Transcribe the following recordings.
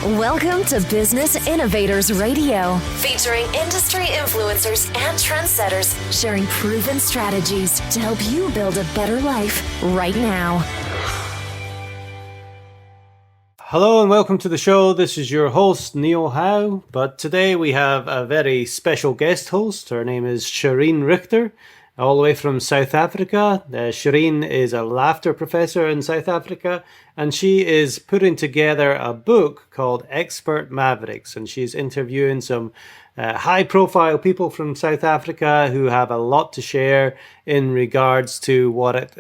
Welcome to Business Innovators Radio, featuring industry influencers and trendsetters sharing proven strategies to help you build a better life right now. Hello and welcome to the show. This is your host, Neil Howe, but today we have a very special guest host. Her name is Shireen Richter, all the way from South Africa. Shireen is a laughter professor in South Africa, and she is putting together a book called Expert Mavericks, and she's interviewing some high-profile people from South Africa who have a lot to share in regards to what it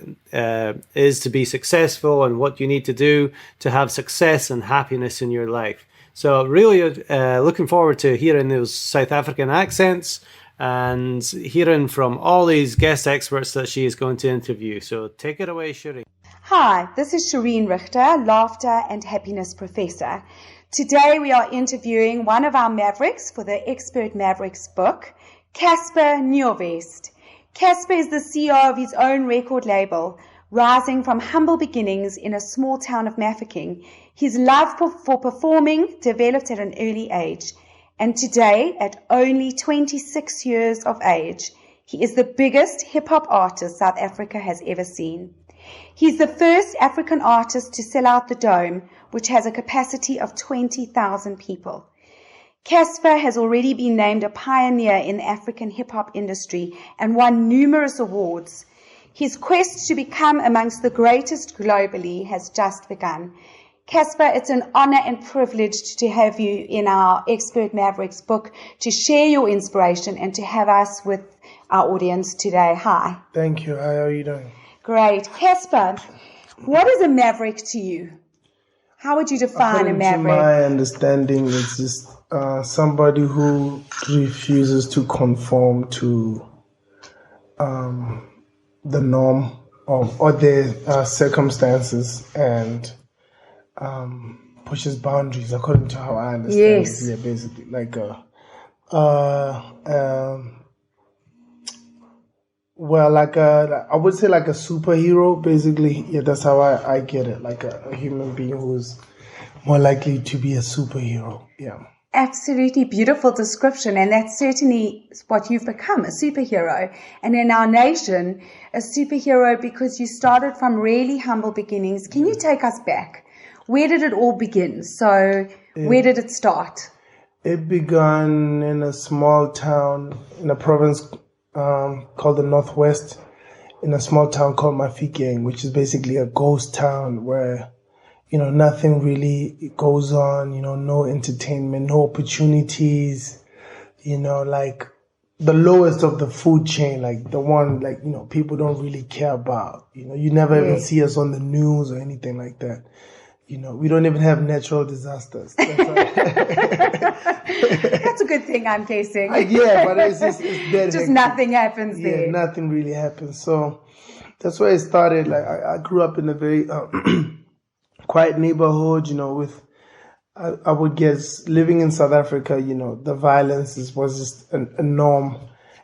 is to be successful and what you need to do to have success and happiness in your life. So really looking forward to hearing those South African accents and hearing from all these guest experts that she is going to interview. So take it away, Shireen. Hi, this is Shireen Richter, Laughter and Happiness Professor. Today we are interviewing one of our mavericks for the Expert Mavericks book, Cassper Nyovest. Cassper is the CEO of his own record label, rising from humble beginnings in a small town of Mafikeng. His love for performing developed at an early age. And today, at only 26 years of age, he is the biggest hip-hop artist South Africa has ever seen. He's the first African artist to sell out the Dome, which has a capacity of 20,000 people. Cassper has already been named a pioneer in the African hip-hop industry and won numerous awards. His quest to become amongst the greatest globally has just begun. Cassper, it's an honor and privilege to have you in our Expert Mavericks book to share your inspiration and to have us with our audience today. Hi. Thank you. How are you doing? Great. Cassper, what is a maverick to you? How would you define a maverick? To my understanding, it's just somebody who refuses to conform to the norm or their circumstances and pushes boundaries according to how I understand yes. it. Yeah, basically like I would say like a superhero, basically. Yeah, that's how I get it. Like a human being who's more likely to be a superhero. Yeah. Absolutely beautiful description, and that's certainly what you've become, a superhero. And in our nation, a superhero because you started from really humble beginnings. Can you take us back? Where did it all begin? So where did it start? It began in a small town in a province called the Northwest, in a small town called Mafikeng, which is basically a ghost town where, nothing really goes on, no entertainment, no opportunities, like the lowest of the food chain, like the one, people don't really care about. You never even see us on the news or anything like that. We don't even have natural disasters. That's a good thing, I'm guessing. Yeah, but it's dead. Just nothing happens there. Yeah, nothing really happens. So that's where it started. Like I grew up in a very quiet neighborhood, I would guess living in South Africa, the violence was just a norm.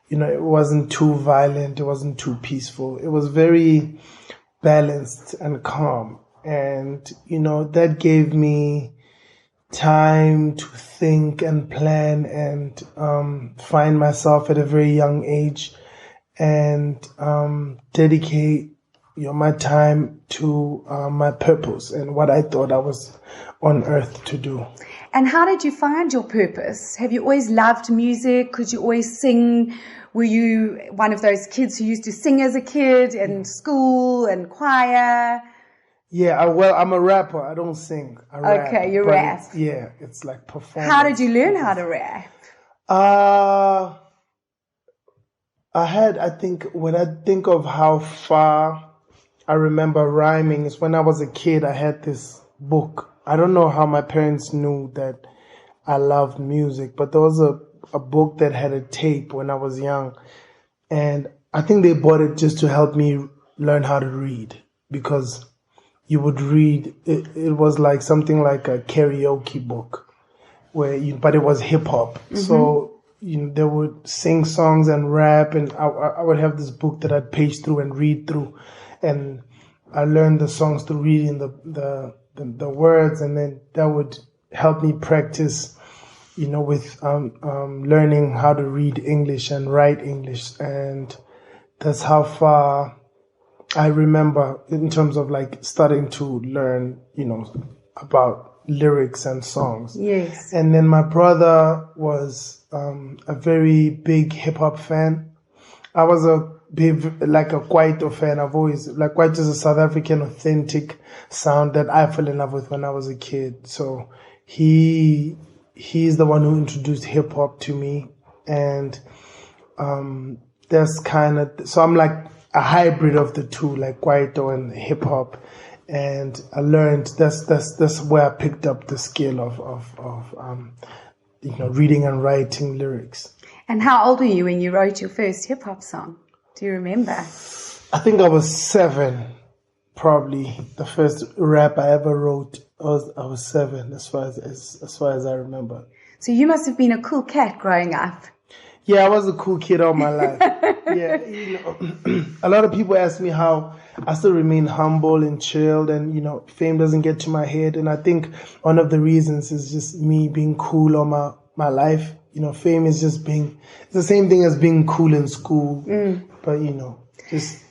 It wasn't too violent. It wasn't too peaceful. It was very balanced and calm. And, that gave me time to think and plan and find myself at a very young age and dedicate my time to my purpose and what I thought I was on earth to do. And how did you find your purpose? Have you always loved music? Could you always sing? Were you one of those kids who used to sing as a kid in school and choir? Yeah, I'm a rapper. I don't sing. I rap. Okay, you rap. It's like performance. How did you learn how to rap? When I think of how far I remember rhyming is when I was a kid, I had this book. I don't know how my parents knew that I loved music, but there was a book that had a tape when I was young. And I think they bought it just to help me learn how to read, because you would read, it was like something like a karaoke book, but it was hip hop. Mm-hmm. So, they would sing songs and rap, and I would have this book that I'd page through and read through. And I learned the songs through reading the words, and then that would helped me practice, with learning how to read English and write English. And that's how far I remember in terms of like starting to learn, about lyrics and songs. Yes. And then my brother was a very big hip hop fan. I was a Kwaito fan. I've always, Kwaito is a South African authentic sound that I fell in love with when I was a kid. So he's the one who introduced hip hop to me. And so I'm like a hybrid of the two, like Kwaito and hip hop. And I learned that's where I picked up the skill of reading and writing lyrics. And how old were you when you wrote your first hip hop song? Do you remember? I think I was 7, probably. The first rap I ever wrote, I was 7, as far as I remember. So you must have been a cool cat growing up. Yeah, I was a cool kid all my life. Yeah, a lot of people ask me how I still remain humble and chilled, and fame doesn't get to my head. And I think one of the reasons is just me being cool all my life. Fame is it's the same thing as being cool in school, but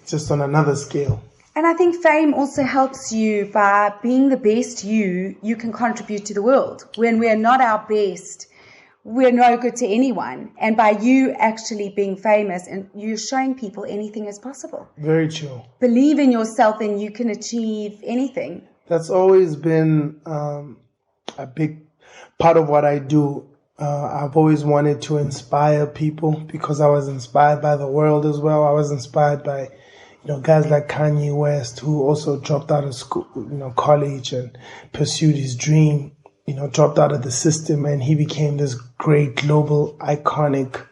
just on another scale. And I think fame also helps you by being the best you can contribute to the world. When we're not our best, we're no good to anyone. And by you actually being famous and you showing people anything is possible. Very true. Believe in yourself and you can achieve anything. That's always been a big part of what I do. I've always wanted to inspire people because I was inspired by the world as well. I was inspired by, guys like Kanye West, who also dropped out of school, college and pursued his dream, dropped out of the system, and he became this great global iconic,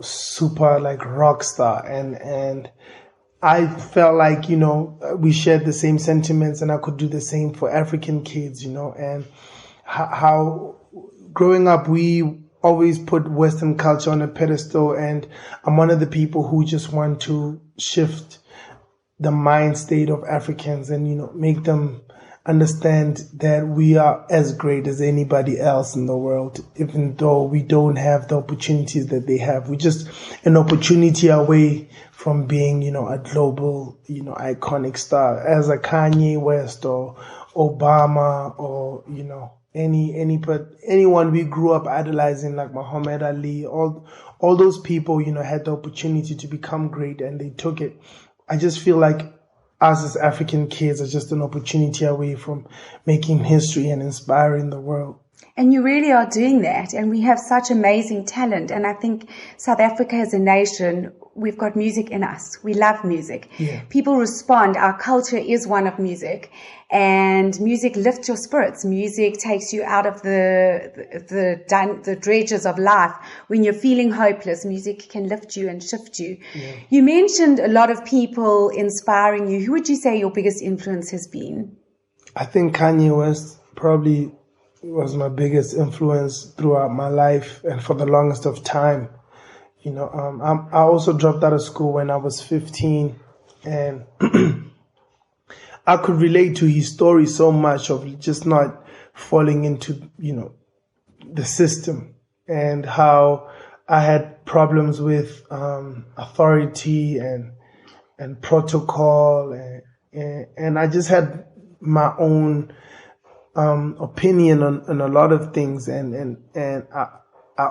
super like rock star. And I felt like, we shared the same sentiments and I could do the same for African kids, and how growing up, we always put Western culture on a pedestal, and I'm one of the people who just want to shift the mind state of Africans and, make them understand that we are as great as anybody else in the world, even though we don't have the opportunities that they have. We're just an opportunity away from being, a global, iconic star as a Kanye West or Obama or, anyone we grew up idolizing, like Muhammad Ali, all those people, had the opportunity to become great and they took it. I just feel like us as African kids are just an opportunity away from making history and inspiring the world. And you really are doing that. And we have such amazing talent. And I think South Africa as a nation, we've got music in us. We love music. Yeah. People respond. Our culture is one of music. And music lifts your spirits. Music takes you out of the dredges of life. When you're feeling hopeless, music can lift you and shift you. Yeah. You mentioned a lot of people inspiring you. Who would you say your biggest influence has been? I think Kanye West probably was my biggest influence throughout my life and for the longest of time. I also dropped out of school when I was 15, and I could relate to his story so much of just not falling into, the system, and how I had problems with authority and protocol, and I just had my own opinion on a lot of things, and I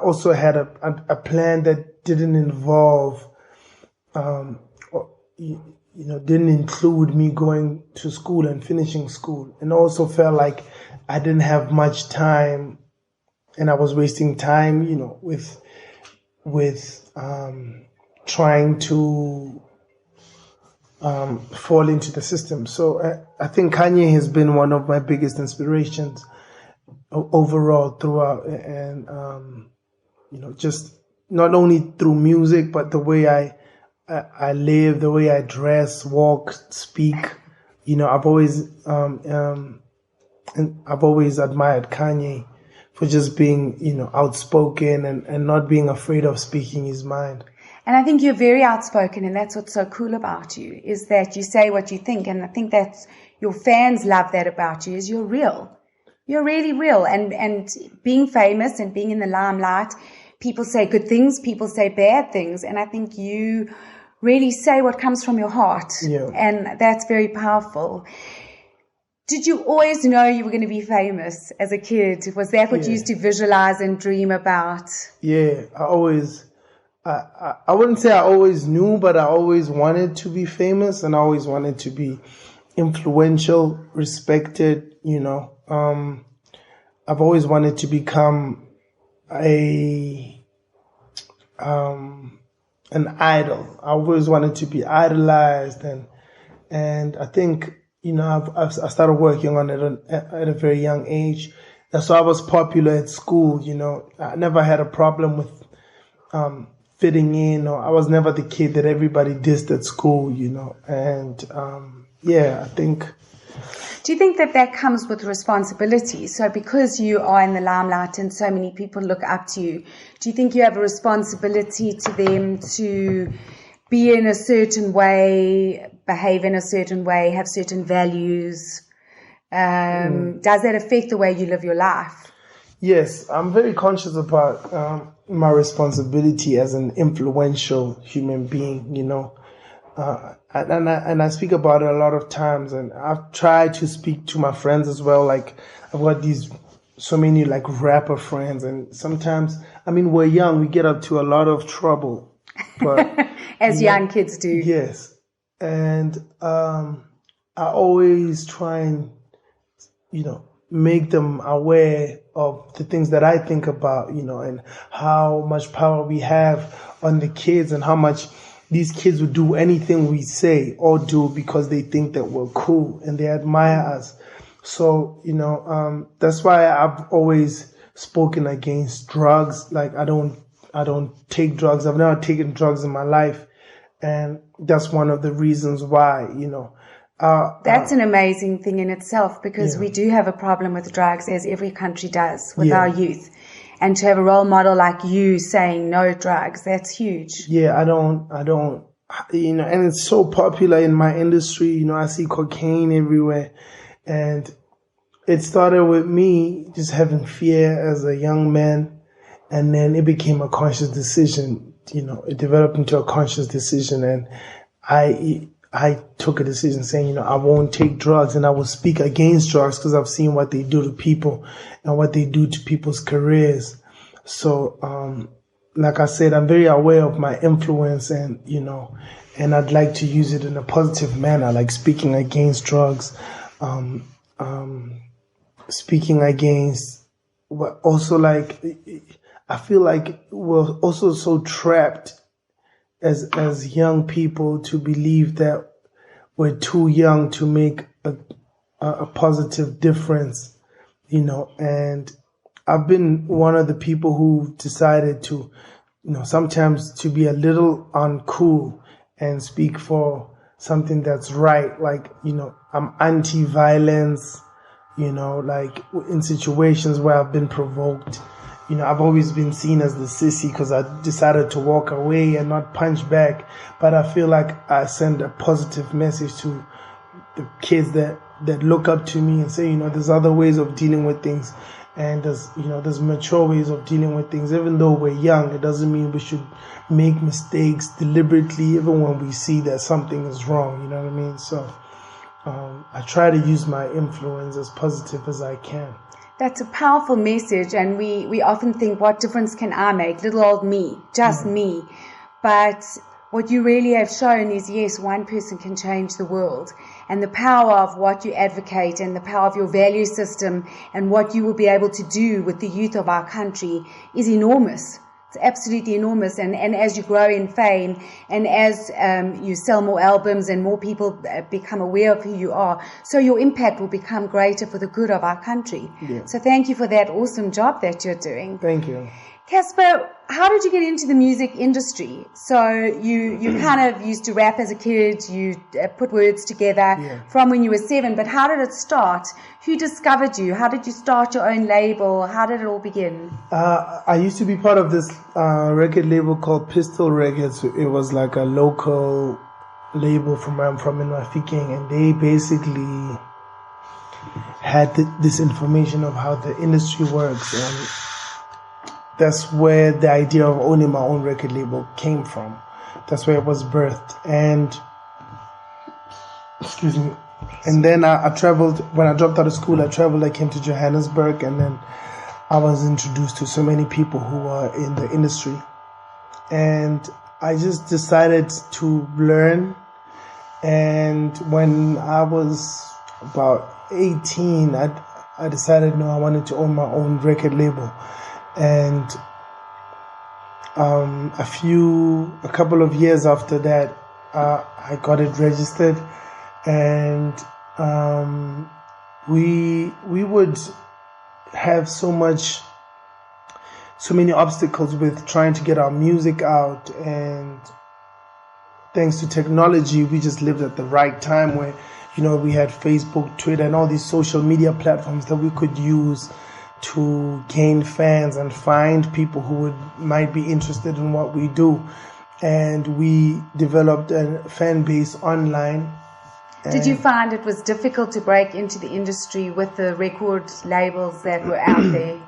also had a plan that didn't involve, didn't include me going to school and finishing school, and also felt like I didn't have much time, and I was wasting time, with trying to fall into the system. So I think Kanye has been one of my biggest inspirations overall throughout, and just not only through music, but the way I live, the way I dress, walk, speak. I've always admired Kanye for just being, outspoken and not being afraid of speaking his mind. And I think you're very outspoken, and that's what's so cool about you, is that you say what you think. And I think that's your fans love that about you, is you're real. You're really real. And being famous and being in the limelight, people say good things, people say bad things. And I think you really say what comes from your heart. Yeah. And that's very powerful. Did you always know you were going to be famous as a kid? Was that what you used to visualize and dream about? Yeah, I wouldn't say I always knew, but I always wanted to be famous, and I always wanted to be influential, respected, you know. I've always wanted to become an idol. I always wanted to be idolized, and I think, you know, I started working on it at a very young age. That's why I was popular at school. You know, I never had a problem with fitting in, or I was never the kid that everybody dissed at school. You know, and I think. Do you think that comes with responsibility? So because you are in the limelight and so many people look up to you, do you think you have a responsibility to them to be in a certain way, behave in a certain way, have certain values? Does that affect the way you live your life? Yes, I'm very conscious about my responsibility as an influential human being, you know. And I speak about it a lot of times, and I've tried to speak to my friends as well. Like, I've got so many like rapper friends, and sometimes, I mean, we're young, we get up to a lot of trouble. But as young kids do. Yes. And I always try and, you know, make them aware of the things that I think about, you know, and how much power we have on the kids, and how much these kids would do anything we say or do because they think that we're cool and they admire us. So, you know, that's why I've always spoken against drugs. Like, I don't take drugs. I've never taken drugs in my life. And that's one of the reasons why, you know. That's an amazing thing in itself, because we do have a problem with drugs, as every country does, with our youth. And to have a role model like you saying no drugs, that's huge. Yeah, I don't, you know, and it's so popular in my industry. You know, I see cocaine everywhere. And it started with me just having fear as a young man. And then it became a conscious decision. You know, it developed into a conscious decision. And I took a decision saying, you know, I won't take drugs, and I will speak against drugs because I've seen what they do to people and what they do to people's careers. So, like I said, I'm very aware of my influence, and, you know, and I'd like to use it in a positive manner, like speaking against drugs, speaking against, but also, like, I feel like we're also so trapped as young people to believe that we're too young to make a positive difference, you know. And I've been one of the people who decided to, you know, sometimes to be a little uncool and speak for something that's right. Like, you know, I'm anti-violence, you know, like in situations where I've been provoked. You know, I've always been seen as the sissy because I decided to walk away and not punch back. But I feel like I send a positive message to the kids that look up to me and say, you know, there's other ways of dealing with things. And there's mature ways of dealing with things. Even though we're young, it doesn't mean we should make mistakes deliberately, even when we see that something is wrong. You know what I mean? So I try to use my influence as positive as I can. That's a powerful message, and we often think, what difference can I make? Little old me, just me. But what you really have shown is, yes, one person can change the world. And the power of what you advocate, and the power of your value system, and what you will be able to do with the youth of our country is enormous. It's absolutely enormous. And as you grow in fame, and as you sell more albums and more people become aware of who you are, so your impact will become greater for the good of our country. Yeah. So thank you for that awesome job that you're doing. Thank you. Cassper, how did you get into the music industry? So you kind of used to rap as a kid, you put words together from when you were 7, but how did it start? Who discovered you? How did you start your own label? How did it all begin? I used to be part of this record label called Pistol Records. It was like a local label from where I'm from in Mafikeng, and they basically had this information of how the industry works, and that's where the idea of owning my own record label came from. That's where it was birthed. And excuse me. And then I traveled. When I dropped out of school, I came to Johannesburg, and then I was introduced to so many people who were in the industry. And I just decided to learn. And when I was about 18, I decided, no, I wanted to own my own record label. And a couple of years after that, I got it registered. And we would have so many obstacles with trying to get our music out, and thanks to technology, we just lived at the right time where, we had Facebook, Twitter, and all these social media platforms that we could use to gain fans and find people who might be interested in what we do. And we developed a fan base online. Did you find it was difficult to break into the industry with the record labels that were out there?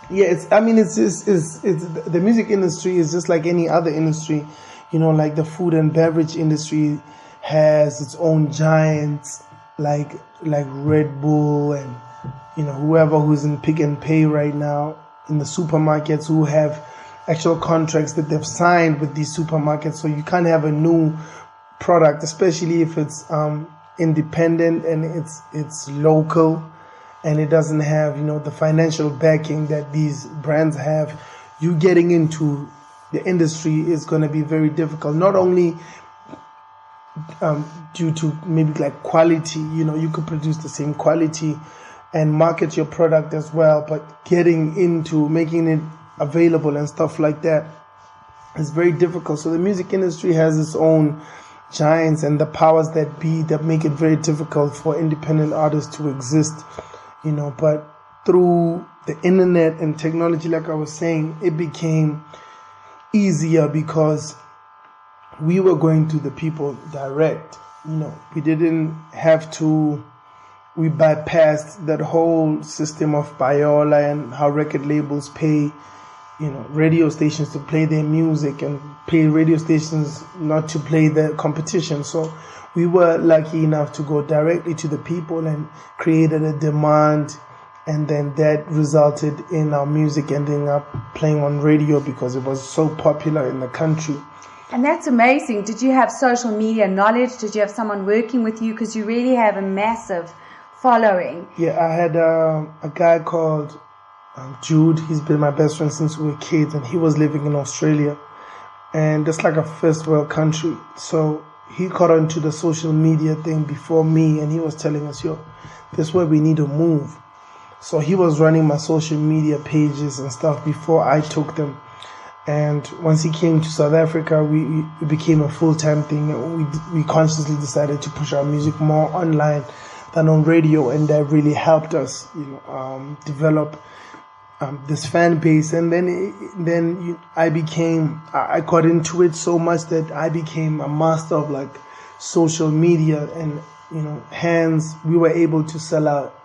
Yeah, the music industry is just like any other industry. Like the food and beverage industry has its own giants, like Red Bull and whoever who's in Pick and Pay right now, in the supermarkets, who have actual contracts that they've signed with these supermarkets. So you can't have a new product, especially if it's independent and it's local, and it doesn't have the financial backing that these brands have. You getting into the industry is going to be very difficult, not only due to maybe like quality. You could produce the same quality and market your product as well, but getting into making it available and stuff like that is very difficult. So the music industry has its own giants and the powers that be that make it very difficult for independent artists to exist, but through the internet and technology, like I was saying, it became easier because we were going to the people direct. We didn't have to, we bypassed that whole system of Biola and how record labels pay radio stations to play their music and pay radio stations not to play the competition. So we were lucky enough to go directly to the people and created a demand, and then that resulted in our music ending up playing on radio because it was so popular in the country. And that's amazing. Did you have social media knowledge? Did you have someone working with you? Because you really have a massive following. Yeah, I had a guy called Jude. He's been my best friend since we were kids, and he was living in Australia, and that's like a first world country. So he caught on to the social media thing before me, and he was telling us, this is where we need to move. So he was running my social media pages and stuff before I took them. And once he came to South Africa, we became a full-time thing. We consciously decided to push our music more online than on radio, and that really helped us develop this fan base. And then I got into it so much that I became a master of like social media, and we were able to sell out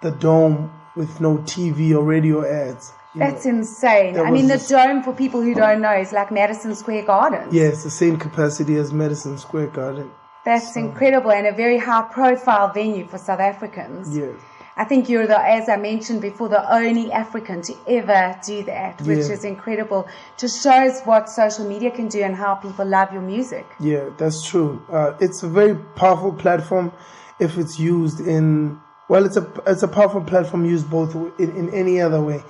the Dome with no TV or radio ads. That's insane. The Dome, for people who don't know, is like Madison Square Garden. Yeah, it's the same capacity as Madison Square Garden. That's incredible, and a very high-profile venue for South Africans. Yeah. I think you're, as I mentioned before, the only African to ever do that, which is incredible. Just shows what social media can do and how people love your music. Yeah, that's true. It's a very powerful platform if it's used in... Well, it's a powerful platform used both in any other way.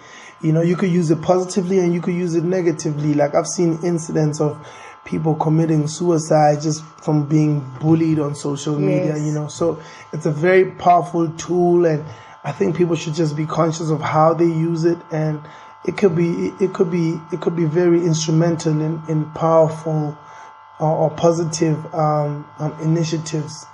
You could use it positively and you could use it negatively. Like I've seen incidents of people committing suicide just from being bullied on social media, So it's a very powerful tool, and I think people should just be conscious of how they use it, and it could be very instrumental in powerful or positive initiatives.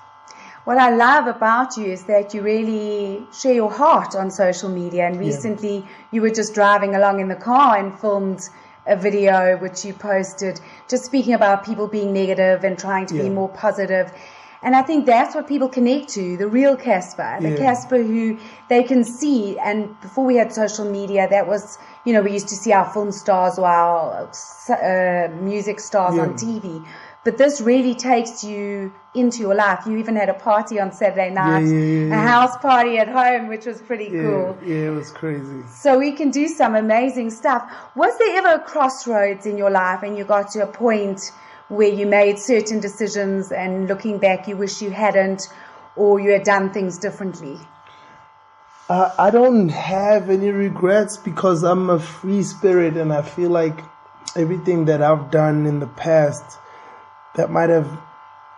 What I love about you is that you really share your heart on social media, and recently you were just driving along in the car and filmed a video which you posted just speaking about people being negative and trying to be more positive. And I think that's what people connect to, the real Cassper, the Cassper who they can see. And before we had social media, that was, we used to see our film stars or our music stars on TV. But this really takes you into your life. You even had a party on Saturday night, a house party at home, which was pretty cool. Yeah, it was crazy. So we can do some amazing stuff. Was there ever a crossroads in your life and you got to a point where you made certain decisions and looking back you wish you hadn't, or you had done things differently? I don't have any regrets because I'm a free spirit, and I feel like everything that I've done in the past that might have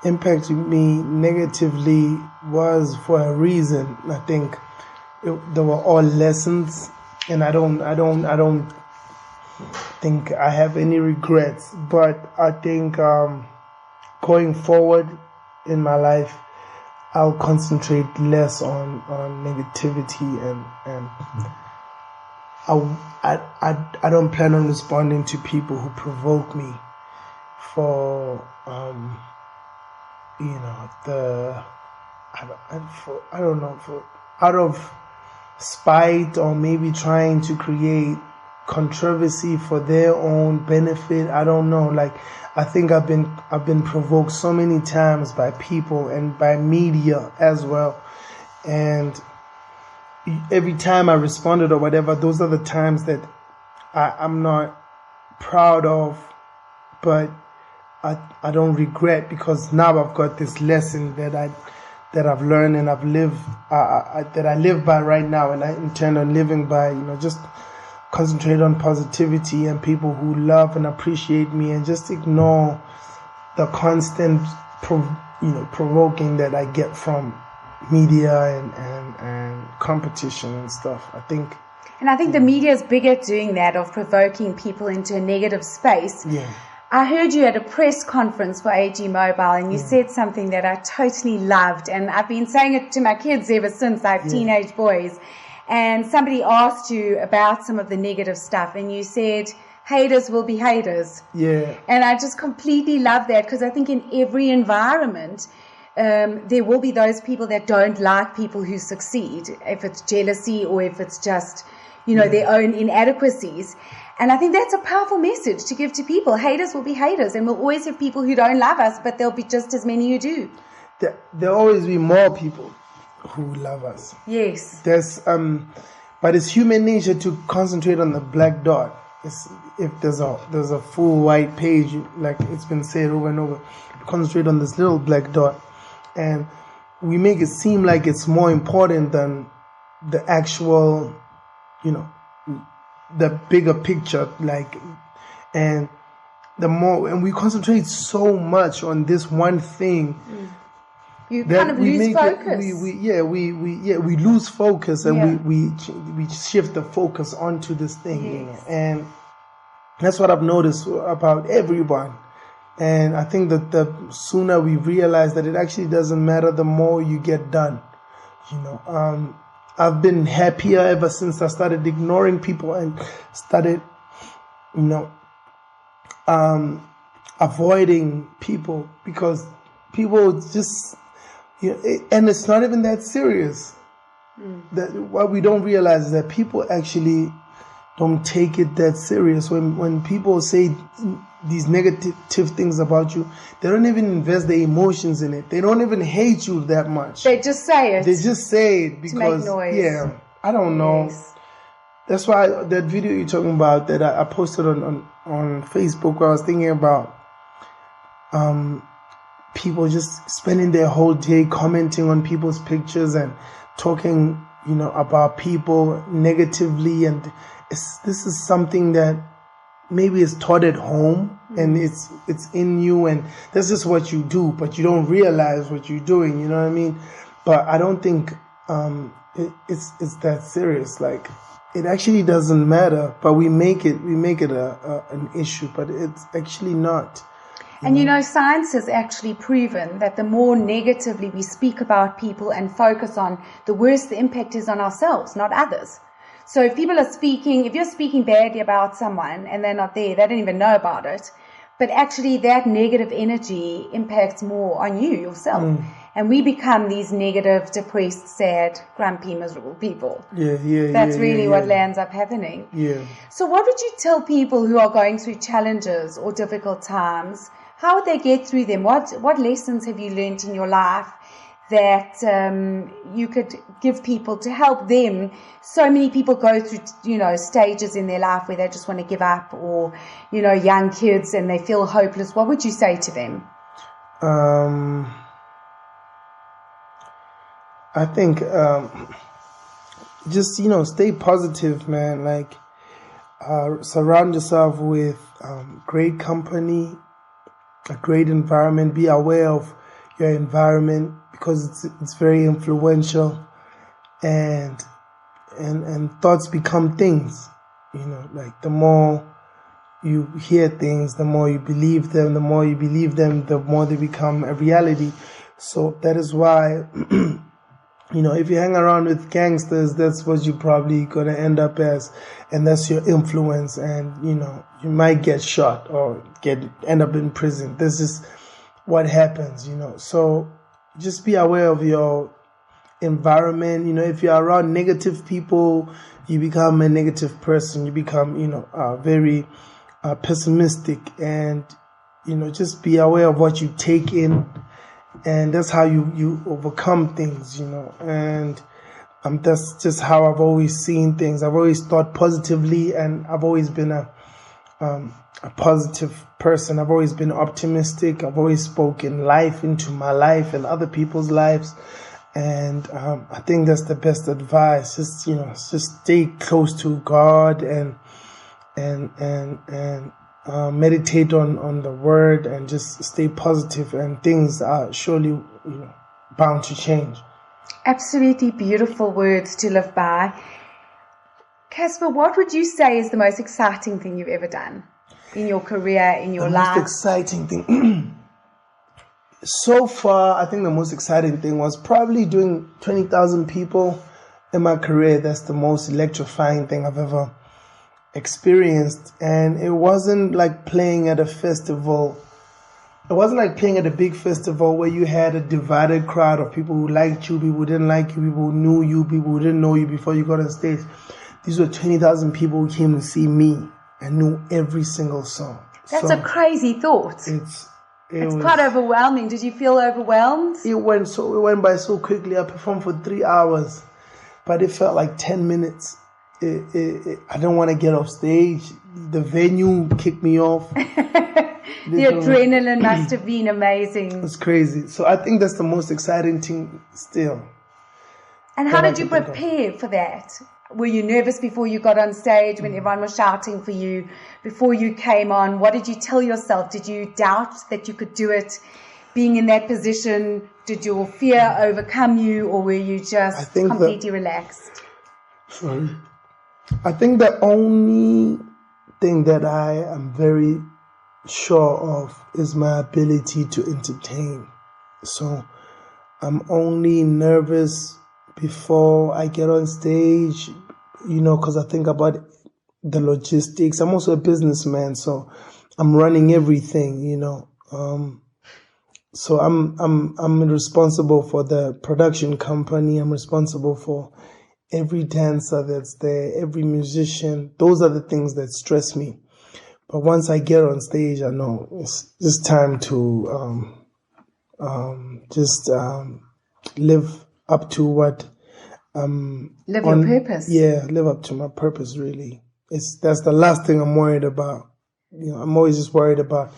impacted me negatively was for a reason. I think they were all lessons, and I don't think I have any regrets. But I think going forward in my life, I'll concentrate less on negativity, and I don't plan on responding to people who provoke me for out of spite, or maybe trying to create controversy for their own benefit. I don't know. Like, I think I've been provoked so many times by people and by media as well, and every time I responded or whatever, those are the times that I'm not proud of, but I don't regret, because now I've got this lesson that I've learned and I've lived that I live by right now, and I intend on living by. Just concentrate on positivity and people who love and appreciate me, and just ignore the constant provoking that I get from media and competition and stuff. I think the media is big at doing that, of provoking people into a negative space. Yeah. I heard you at a press conference for AG Mobile, and you said something that I totally loved, and I've been saying it to my kids ever since. I have teenage boys, and somebody asked you about some of the negative stuff, and you said, haters will be haters. Yeah. And I just completely love that, because I think in every environment, there will be those people that don't like people who succeed, if it's jealousy or if it's just, their own inadequacies. And I think that's a powerful message to give to people. Haters will be haters, and we'll always have people who don't love us, but there'll be just as many who do. There'll always be more people who love us. Yes. But it's human nature to concentrate on the black dot. If there's a full white page, like it's been said over and over, concentrate on this little black dot, and we make it seem like it's more important than the actual, the bigger picture, and we concentrate so much on this one thing. You kind of lose focus. We lose focus, and we shift the focus onto this thing, yes. And that's what I've noticed about everyone. And I think that the sooner we realize that it actually doesn't matter, the more you get done. I've been happier ever since I started ignoring people and started, avoiding people, because people just, and it's not even that serious. That what we don't realize is that people actually don't take it that serious. When people say these negative things about you, they don't even invest their emotions in it. They don't even hate you that much. They just say it. They just say it because, to make noise. Yeah, I don't know. Yes. That's why that video you're talking about that I posted on Facebook, where I was thinking about people just spending their whole day commenting on people's pictures and talking, about people negatively, and this is something that maybe it's taught at home, and it's in you, and that's just what you do, but you don't realize what you're doing. You know what I mean? But I don't think it's that serious. Like, it actually doesn't matter, but we make it an issue, but it's actually not. And science has actually proven that the more negatively we speak about people and focus on, the worse the impact is on ourselves, not others. So if you're speaking badly about someone and they're not there, they don't even know about it. but actually that negative energy impacts more on you yourself. And we become these negative, depressed, sad, grumpy, miserable people. That's really what lands up happening. So what would you tell people who are going through challenges or difficult times? How would they get through them? What lessons have you learned in your life that you could give people to help them? So many people go through, stages in their life where they just want to give up, or, young kids, and they feel hopeless. What would you say to them? I think just, stay positive, man. Like, surround yourself with great company, a great environment. Be aware of your environment, because it's very influential, and thoughts become things. Like, the more you hear things, the more you believe them. The more you believe them, the more they become a reality. So that is why if you hang around with gangsters, that's what you're probably going to end up as, and that's your influence, and you might get shot or end up in prison. This is what happens, So just be aware of your environment. If you're around negative people, you become a negative person. You become, very pessimistic, and just be aware of what you take in. And that's how you overcome things, and that's just how I've always seen things. I've always thought positively, and I've always been a positive person. I've always been optimistic. I've always spoken life into my life and other people's lives, and I think that's the best advice. Just stay close to God and meditate on the word, and just stay positive, and things are surely bound to change. Absolutely beautiful words to live by. Cassper, what would you say is the most exciting thing you've ever done in your career, in your life? The most exciting thing so far, I think the most exciting thing was probably doing 20,000 people in my career. That's the most electrifying thing I've ever experienced. And it wasn't like playing at a festival. It wasn't like playing at a big festival where you had a divided crowd of people who liked you, people who didn't like you, people who knew you, people who didn't know you before you got on stage. These were 20,000 people who came to see me and knew every single song. That's a crazy thought. It's quite overwhelming. Did you feel overwhelmed? It went by so quickly. I performed for 3 hours, but it felt like 10 minutes. I didn't want to get off stage. The venue kicked me off. The adrenaline must have been amazing. It's crazy. So I think that's the most exciting thing still. And how did you prepare for that? Were you nervous before you got on stage, when everyone was shouting for you, before you came on? What did you tell yourself? Did you doubt that you could do it being in that position? Did your fear overcome you, or were you just completely relaxed? Sorry. I think the only thing that I am very sure of is my ability to entertain. So I'm only nervous before I get on stage, because I think about the logistics. I'm also a businessman, so I'm running everything, So I'm responsible for the production company. I'm responsible for every dancer that's there, every musician. Those are the things that stress me. But once I get on stage, I know it's just time to live up to what live your purpose. Yeah, live up to my purpose. Really, that's the last thing I'm worried about. I'm always just worried about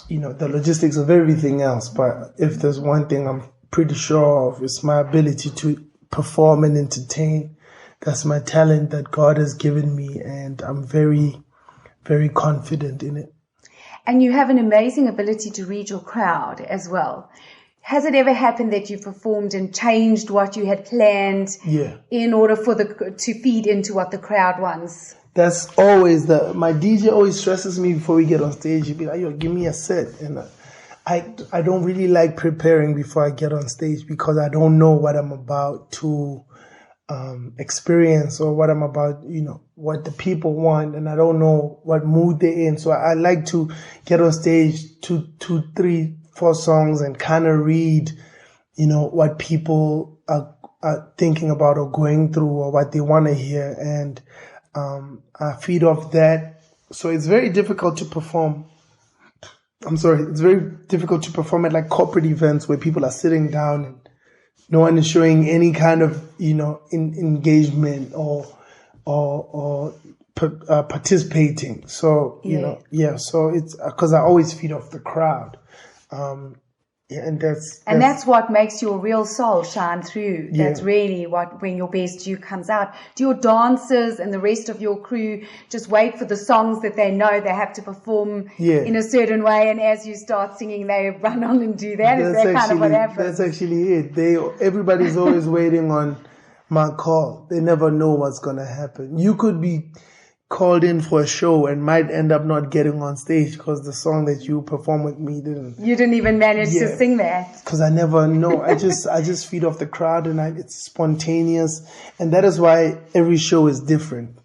the logistics of everything else. But if there's one thing I'm pretty sure of, it's my ability to perform and entertain. That's my talent that God has given me, and I'm very, very confident in it. And you have an amazing ability to read your crowd as well. Has it ever happened that you performed and changed what you had planned in order to feed into what the crowd wants? That's always my DJ always stresses me before we get on stage. He'd be like, "Yo, give me a set." And I don't really like preparing before I get on stage, because I don't know what I'm about to experience or what I'm about, what the people want, and I don't know what mood they're in. So I like to get on stage 2, 3, 4 songs and kind of read, what people are thinking about or going through or what they want to hear. And I feed off that. So it's very difficult to perform. It's very difficult to perform at like corporate events where people are sitting down and no one is showing any kind of, engagement or participating. So, so it's because I always feed off the crowd. And that's what makes your real soul shine through. That's really when your best you comes out. Do your dancers and the rest of your crew just wait for the songs that they know they have to perform in a certain way, and as you start singing, they run on and do that? Is that kind of what happens? That's actually it. Everybody's always waiting on my call. They never know what's going to happen. You could be called in for a show and might end up not getting on stage because the song that you performed with me you didn't even manage to sing that. Because I never know. I just feed off the crowd, and it's spontaneous, and that is why every show is different.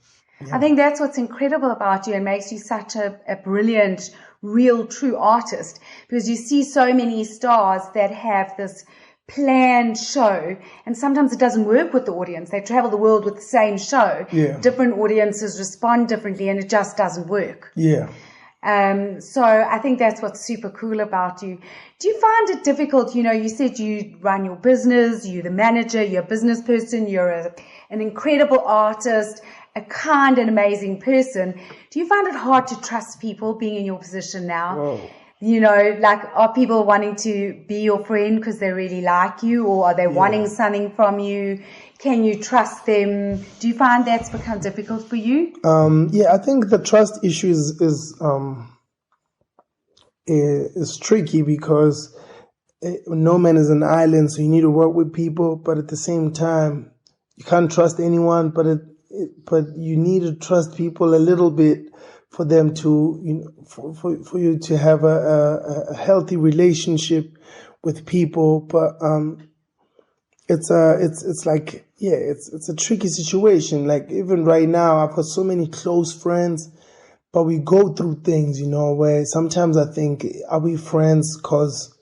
I think that's what's incredible about you and makes you such a brilliant, real, true artist, because you see so many stars that have this planned show, and sometimes it doesn't work with the audience. They travel the world with the same show. Different audiences respond differently, and it just doesn't work. So I think that's what's super cool about you. Do you find it difficult? You said you run your business, you're the manager, you're a business person, you're an incredible artist, a kind and amazing person. Do you find it hard to trust people being in your position now? Whoa. Are people wanting to be your friend because they really like you, or are they wanting something from you? Can you trust them? Do you find that's become difficult for you? I think the trust issue is tricky because no man is an island, so you need to work with people, but at the same time, you can't trust anyone, but you need to trust people a little bit for them to, for you to have a healthy relationship with people. But it's a tricky situation. Like even right now, I've got so many close friends, but we go through things, where sometimes I think, are we friends because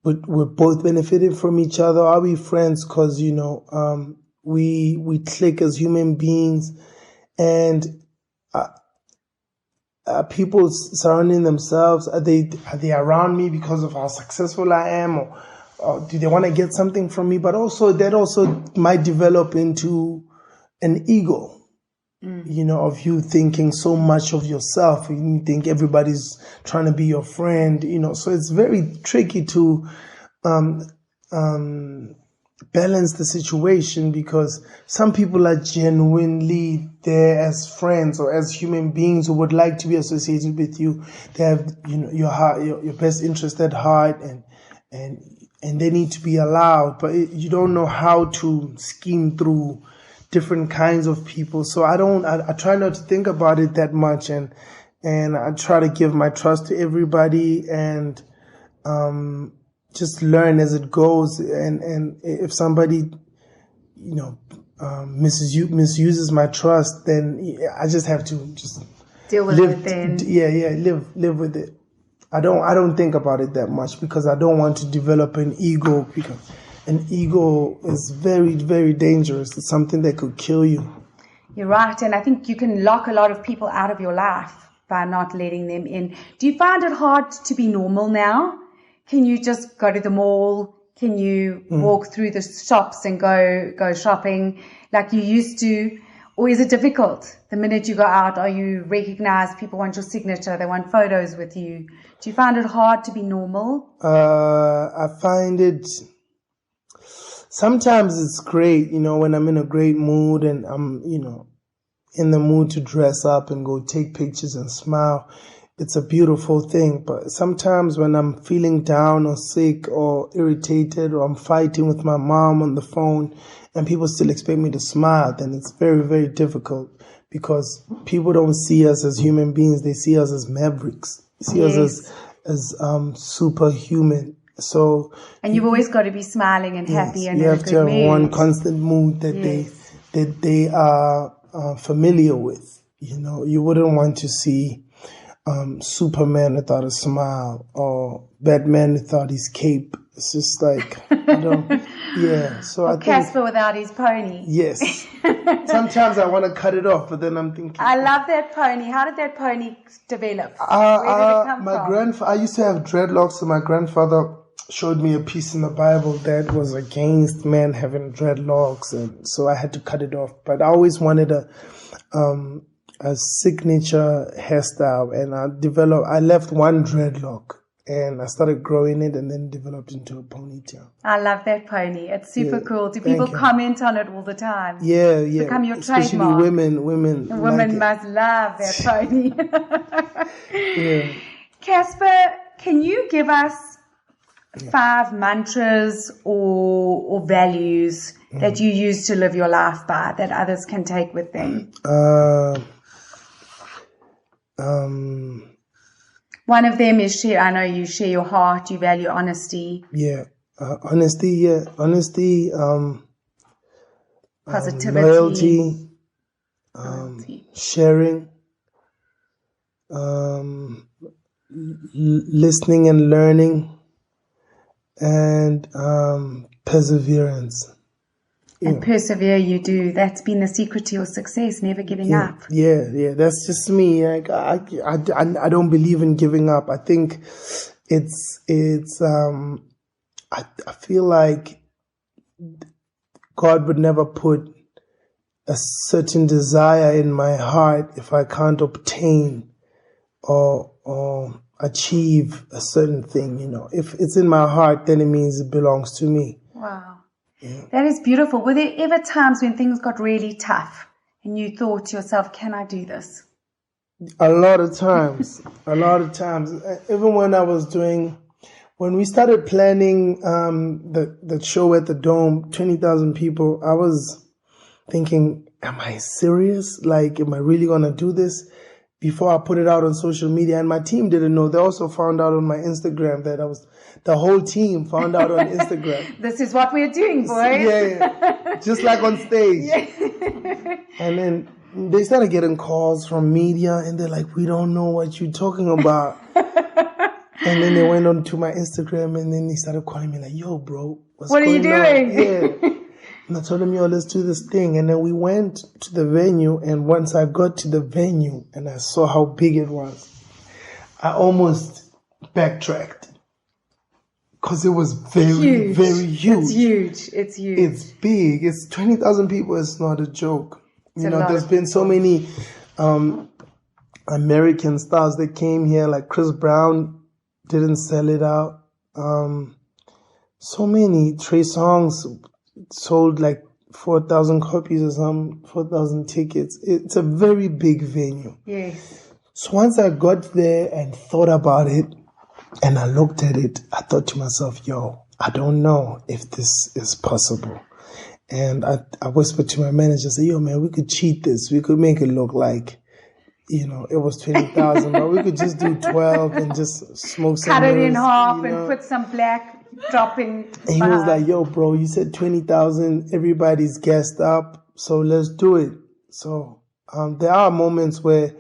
we're both benefiting from each other? Are we friends because we click as human beings? And people surrounding themselves, are they around me because of how successful I am, or do they want to get something from me? But also that also might develop into an ego, of you thinking so much of yourself, and you think everybody's trying to be your friend, so it's very tricky to balance the situation, because some people are genuinely there as friends or as human beings who would like to be associated with you. They have, your heart, your best interest at heart, and they need to be allowed. But you don't know how to scheme through different kinds of people. So I try not to think about it that much, and I try to give my trust to everybody, and just learn as it goes, and if somebody, misuses my trust, then I just have to just deal with it then. Live with it. I don't think about it that much, because I don't want to develop an ego, because an ego is very, very dangerous. It's something that could kill you. You're right, and I think you can lock a lot of people out of your life by not letting them in. Do you find it hard to be normal now? Can you just go to the mall? Can you walk through the shops and go shopping like you used to? Or is it difficult? The minute you go out, are you recognized? People want your signature. They want photos with you. Do you find it hard to be normal? I find it, sometimes it's great, when I'm in a great mood and I'm, in the mood to dress up and go take pictures and smile. It's a beautiful thing. But sometimes when I'm feeling down or sick or irritated, or I'm fighting with my mom on the phone and people still expect me to smile, then it's very, very difficult, because people don't see us as human beings. They see us as mavericks. They see us as superhuman. So, and you've always got to be smiling and happy and you have to have one constant mood that day. that they are familiar with. You know, you wouldn't want to see Superman without a smile or Batman without his cape. It's just like, I don't, yeah. So I think Cassper without his pony. yes. Sometimes I want to cut it off, but then I'm thinking. I love that pony. How did that pony develop? Where did it come from? I used to have dreadlocks, and my grandfather showed me a piece in the Bible that was against men having dreadlocks, and so I had to cut it off. But I always wanted a signature hairstyle, and I left one dreadlock, and I started growing it, and then developed into a ponytail. I love that pony. It's super cool. Do people comment on it all the time? Yeah. It's become your especially trademark. Women Women must love that pony. Yeah. Cassper, can you give us 5 mantras or values that you use to live your life by that others can take with them? One of them is share. I know you share your heart. You value honesty. Yeah, honesty. Yeah, honesty. Positivity. Loyalty. Sharing. Listening and learning. And perseverance. And persevere you do. That's been the secret to your success, never giving up. Yeah. That's just me. Like I don't believe in giving up. I think I feel like God would never put a certain desire in my heart if I can't obtain or achieve a certain thing, you know. If it's in my heart, then it means it belongs to me. Wow. Yeah. That is beautiful. Were there ever times when things got really tough and you thought to yourself, can I do this? A lot of times. Even when we started planning the show at the Dome, 20,000 people, I was thinking, am I serious? Like, am I really going to do this? Before I put it out on social media, and my team didn't know. They also found out on my Instagram the whole team found out on Instagram. This is what we're doing, boys. Yeah. Just like on stage. Yeah. And then they started getting calls from media, and they're like, we don't know what you're talking about. And then they went on to my Instagram, and then they started calling me like, yo, bro, what are you doing? Yeah. And I told them, yo, let's do this thing. And then we went to the venue. And once I got to the venue and I saw how big it was, I almost backtracked. Because it was very, very huge. It's huge. It's big. It's 20,000 people. It's not a joke. There's been so many American stars that came here. Like Chris Brown didn't sell it out. So many. Trey Songz sold like 4,000 copies or some 4,000 tickets. It's a very big venue. Yes. So once I got there and thought about it and I looked at it, I thought to myself, yo, I don't know if this is possible. And I whispered to my manager, say, yo, man, we could cheat this. We could make it look like, it was 20,000, but we could just do 12 and just smoke some. Cut it in half and put some black dropping. And he was like, yo, bro, you said 20,000, everybody's gassed up, so let's do it. So there are moments where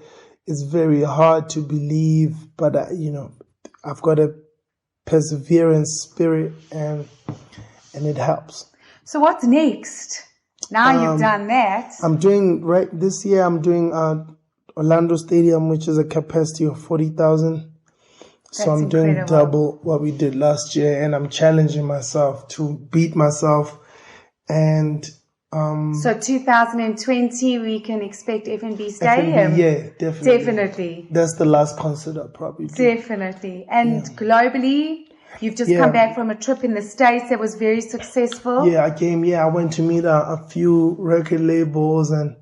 it's very hard to believe, but, I've got a perseverance spirit and it helps. So what's next? Now you've done that. This year I'm doing Orlando Stadium, which is a capacity of 40,000. So I'm doing double what we did last year, and I'm challenging myself to beat myself. And so 2020, we can expect F&B Stadium. Yeah, definitely. That's the last concert I'll probably do. Definitely. And globally, you've just come back from a trip in the States that was very successful. Yeah, I went to meet a few record labels and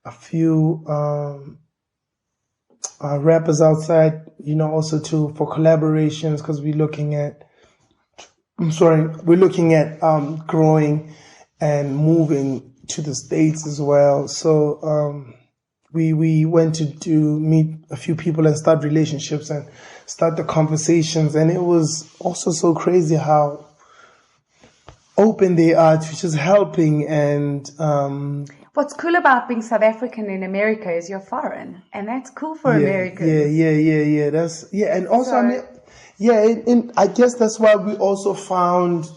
a few rappers outside, also for collaborations, because we're looking at growing and moving to the States as well. So we went to meet a few people and start relationships and start the conversations. And it was also so crazy how open they are to just helping and What's cool about being South African in America is you're foreign, and that's cool for Americans. Yeah. And also, I guess that's why we also found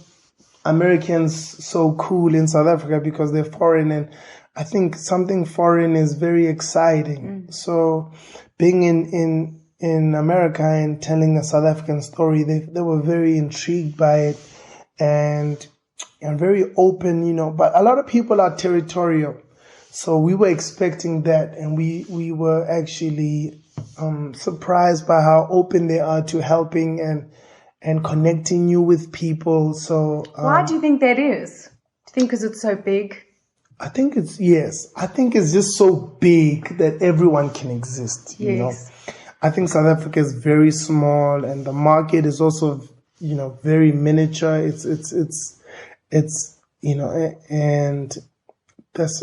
Americans so cool in South Africa, because they're foreign, and I think something foreign is very exciting. So being in America and telling a South African story, they were very intrigued by it and very open, but a lot of people are territorial. So we were expecting that, and we were actually surprised by how open they are to helping and connecting you with people. So why do you think that is? Do you think because it's so big? I think it's just so big that everyone can exist. Yes. I think South Africa is very small, and the market is also very miniature.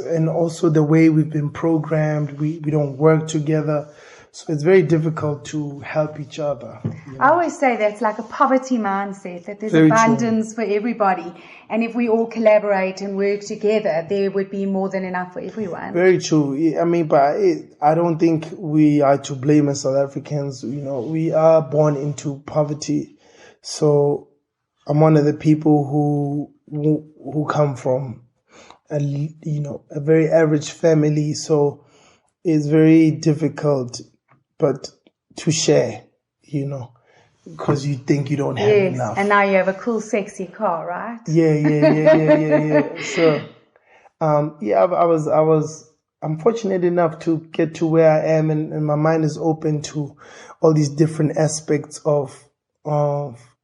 And also the way we've been programmed, we don't work together. So it's very difficult to help each other. I always say that's like a poverty mindset, that there's Very abundance for everybody. And if we all collaborate and work together, there would be more than enough for everyone. Very true. I mean, but I don't think we are to blame as South Africans. We are born into poverty. So I'm one of the people who come from a very average family. So it's very difficult, but to share, because you think you don't have enough. And now you have a cool, sexy car, right? Yeah. So, I'm fortunate enough to get to where I am, and my mind is open to all these different aspects of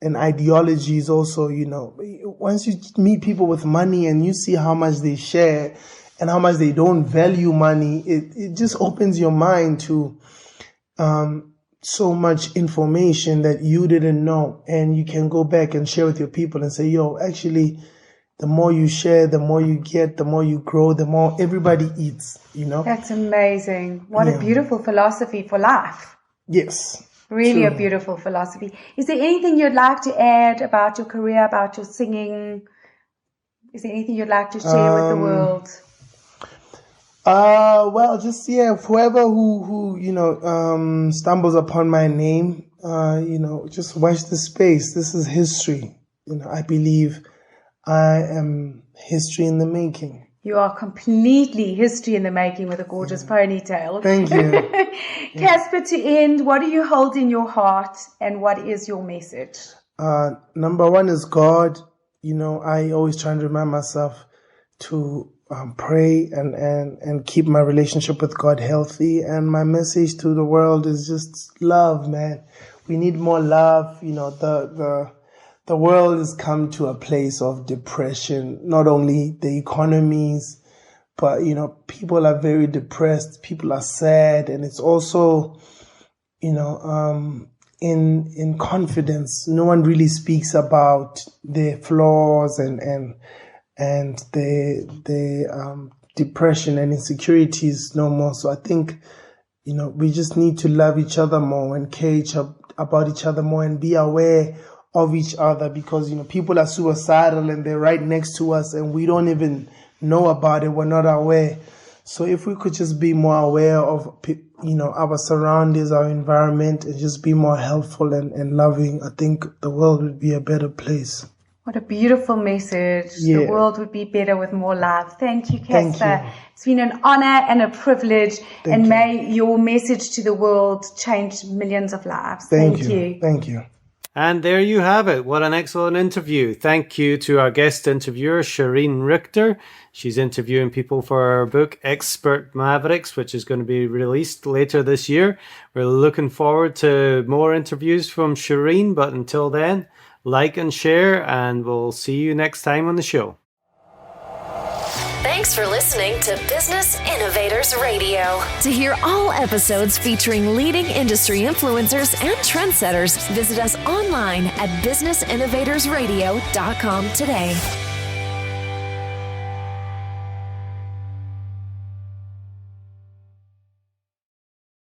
and ideologies also. Once you meet people with money and you see how much they share and how much they don't value money, it just opens your mind to so much information that you didn't know, and you can go back and share with your people and say, actually, the more you share, the more you get, the more you grow, the more everybody eats, That's amazing. What a beautiful philosophy for life. Yes. Really True. a beautiful philosophy. Is there anything you'd like to add about your career, about your singing? Is there anything you'd like to share with the world? Well, just whoever who stumbles upon my name, just watch the space. This is history. I believe I am history in the making. You are completely history in the making with a gorgeous ponytail. Thank you. Cassper, to end, what do you hold in your heart, and what is your message? Number one is God. I always try and remind myself to pray and keep my relationship with God healthy. And my message to the world is just love, man. We need more love. The world has come to a place of depression, not only the economies, but, people are very depressed. People are sad. And it's also, in confidence. No one really speaks about their flaws and the depression and insecurities no more. So I think, we just need to love each other more and care about each other more and be aware of each other, because, people are suicidal and they're right next to us and we don't even know about it. We're not aware. So if we could just be more aware of, our surroundings, our environment, and just be more helpful and loving, I think the world would be a better place. What a beautiful message. Yeah. The world would be better with more love. Thank you, Thank Cassper. you. It's been an honor and a privilege. Thank you. May your message to the world change millions of lives. Thank you. Thank you. And there you have it. What an excellent interview. Thank you to our guest interviewer, Shireen Richter. She's interviewing people for her book, Expert Mavericks, which is going to be released later this year. We're looking forward to more interviews from Shireen, but until then, like and share, and we'll see you next time on the show. Thanks for listening to Business Innovators Radio. To hear all episodes featuring leading industry influencers and trendsetters, visit us online at businessinnovatorsradio.com today.